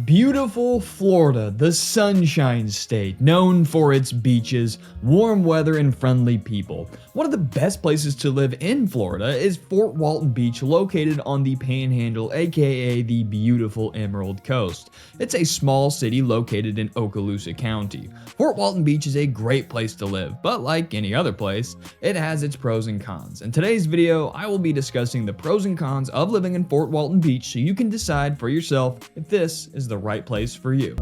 Beautiful Florida, the Sunshine State, known for its beaches, warm weather, and friendly people. One of the best places to live in Florida is Fort Walton Beach, located on the Panhandle, aka the beautiful Emerald Coast. It's a small city located in Okaloosa County. Fort Walton Beach is a great place to live, but like any other place, it has its pros and cons. In today's video, I will be discussing the pros and cons of living in Fort Walton Beach so you can decide for yourself if this is the right place for you.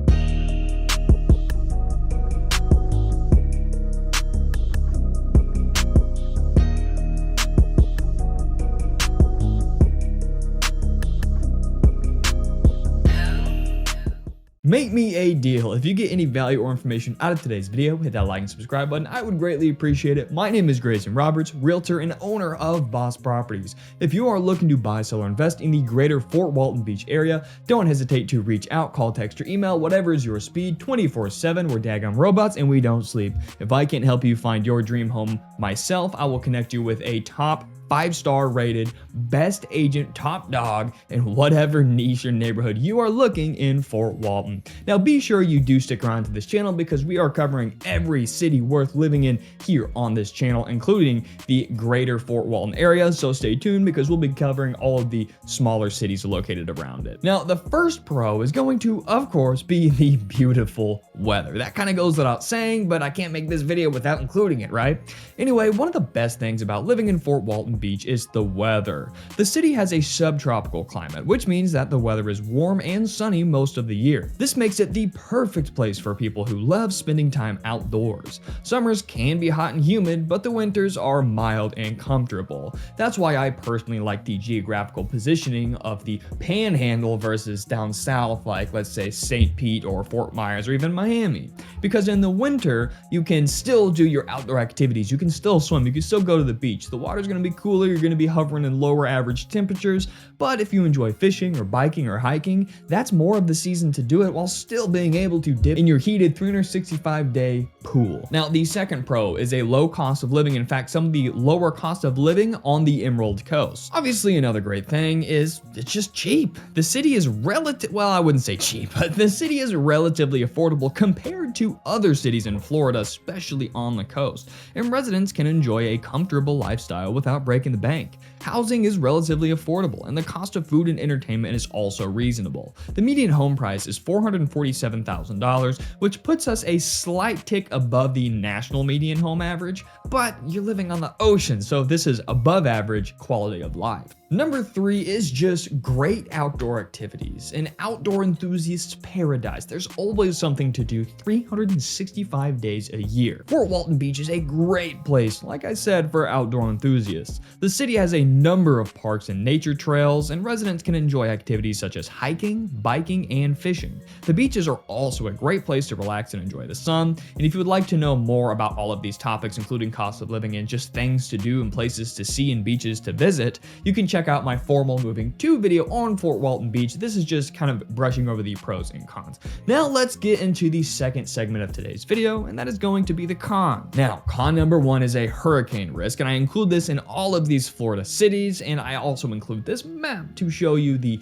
Make me a deal. If you get any value or information out of today's video, hit that like and subscribe button. I would greatly appreciate it. My name is Greyson Roberts, realtor and owner of Boss Properties. If you are looking to buy, sell, or invest in the greater Fort Walton Beach area, don't hesitate to reach out, call, text, or email, whatever is your speed, 24/7. We're daggone robots and we don't sleep. If I can't help you find your dream home myself, I will connect you with a top 5-star rated, best agent, top dog in whatever niche or neighborhood you are looking in Fort Walton. Now be sure you do stick around to this channel because we are covering every city worth living in here on this channel, including the greater Fort Walton area, so stay tuned because we'll be covering all of the smaller cities located around it. Now the first pro is going to, of course, be the beautiful weather. That kind of goes without saying, but I can't make this video without including it, right? Anyway, one of the best things about living in Fort Walton Beach is the weather. The city has a subtropical climate, which means that the weather is warm and sunny most of the year. This makes it the perfect place for people who love spending time outdoors. Summers can be hot and humid, but the winters are mild and comfortable. That's why I personally like the geographical positioning of the Panhandle versus down south, like let's say St. Pete or Fort Myers or even Miami. Because in the winter, you can still do your outdoor activities. You can still swim. You can still go to the beach. The water's going to be cooler. You're going to be hovering in lower average temperatures. But if you enjoy fishing or biking or hiking, that's more of the season to do it while still being able to dip in your heated 365-day pool. Now, the second pro is a low cost of living. In fact, some of the lower cost of living on the Emerald Coast. Obviously, another great thing is it's just cheap. The city is well, I wouldn't say cheap, but the city is relatively affordable compared to other cities in Florida, especially on the coast. And residents can enjoy a comfortable lifestyle without breaking the bank. Housing is relatively affordable, and the cost of food and entertainment is also reasonable. The median home price is $447,000, which puts us a slight tick above the national median home average, but you're living on the ocean, so this is above average quality of life. Number 3 is just great outdoor activities. An outdoor enthusiast's paradise. There's always something to do 365 days a year. Fort Walton Beach is a great place, like I said, for outdoor enthusiasts. The city has a number of parks and nature trails, and residents can enjoy activities such as hiking, biking, and fishing. The beaches are also a great place to relax and enjoy the sun. And if you would like to know more about all of these topics, including cost of living and just things to do and places to see and beaches to visit, you can check out my formal moving to video on Fort Walton Beach. This is just kind of brushing over the pros and cons. Now let's get into the second segment of today's video, and that is going to be the con. Now, con number 1 is a hurricane risk, and I include this in all of these Florida cities, and I also include this map to show you the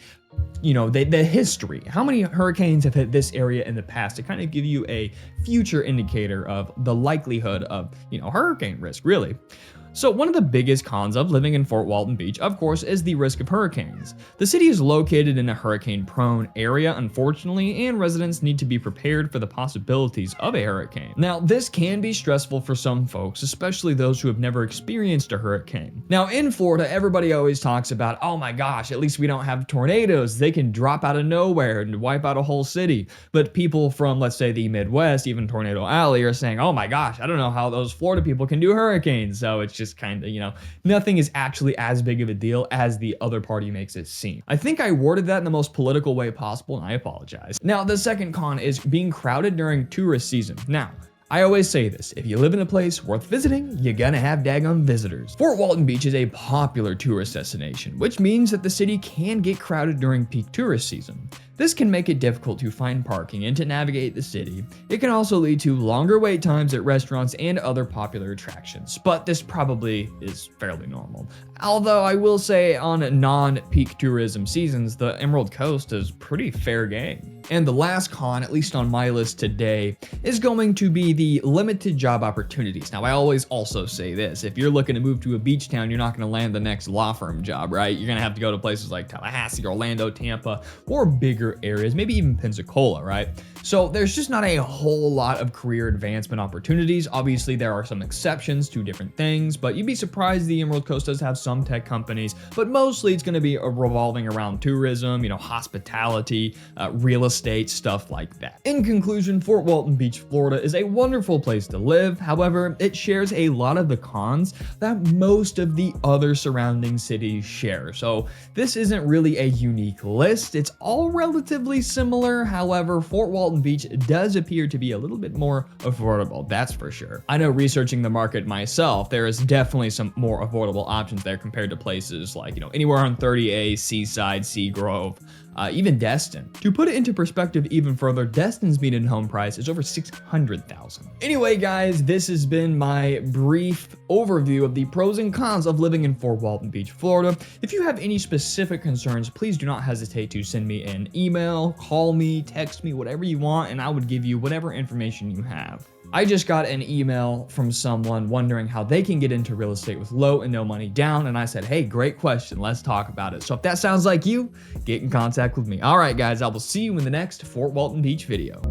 history. How many hurricanes have hit this area in the past to kind of give you a future indicator of the likelihood of, hurricane risk, really. So one of the biggest cons of living in Fort Walton Beach, of course, is the risk of hurricanes. The city is located in a hurricane-prone area, unfortunately, and residents need to be prepared for the possibilities of a hurricane. Now, this can be stressful for some folks, especially those who have never experienced a hurricane. Now, in Florida, everybody always talks about, oh my gosh, at least we don't have tornadoes. They can drop out of nowhere and wipe out a whole city. But people from, let's say, the Midwest, even Tornado Alley, are saying, oh my gosh, I don't know how those Florida people can do hurricanes. So it's just kind of, nothing is actually as big of a deal as the other party makes it seem. I think I worded that in the most political way possible, and I apologize. Now, the second con is being crowded during tourist season. Now, I always say this, if you live in a place worth visiting, you're gonna have daggone visitors. Fort Walton Beach is a popular tourist destination, which means that the city can get crowded during peak tourist season. This can make it difficult to find parking and to navigate the city. It can also lead to longer wait times at restaurants and other popular attractions, but this probably is fairly normal. Although I will say on non-peak tourism seasons, the Emerald Coast is pretty fair game. And the last con, at least on my list today, is going to be the limited job opportunities. Now, I always also say this: if you're looking to move to a beach town, you're not going to land the next law firm job, right? You're going to have to go to places like Tallahassee, Orlando, Tampa, or bigger areas, maybe even Pensacola, right? So there's just not a whole lot of career advancement opportunities. Obviously, there are some exceptions to different things, but you'd be surprised the Emerald Coast does have some tech companies, but mostly it's going to be revolving around tourism, hospitality, real estate, stuff like that. In conclusion, Fort Walton Beach, Florida is a wonderful place to live. However, it shares a lot of the cons that most of the other surrounding cities share. So this isn't really a unique list. It's all relatively similar. However, Fort Walton Beach does appear to be a little bit more affordable, that's for sure. I know, researching the market myself, there is definitely some more affordable options there compared to places like, anywhere on 30A, Seaside, Seagrove, even Destin. To put it into perspective even further, Destin's median home price is over $600,000. Anyway, guys, this has been my brief overview of the pros and cons of living in Fort Walton Beach, Florida. If you have any specific concerns, please do not hesitate to send me an email, call me, text me, whatever you want, and I would give you whatever information you have. I just got an email from someone wondering how they can get into real estate with low and no money down, and I said, hey, great question, let's talk about it. So if that sounds like you, get in contact with me. All right, guys, I will see you in the next Fort Walton Beach video.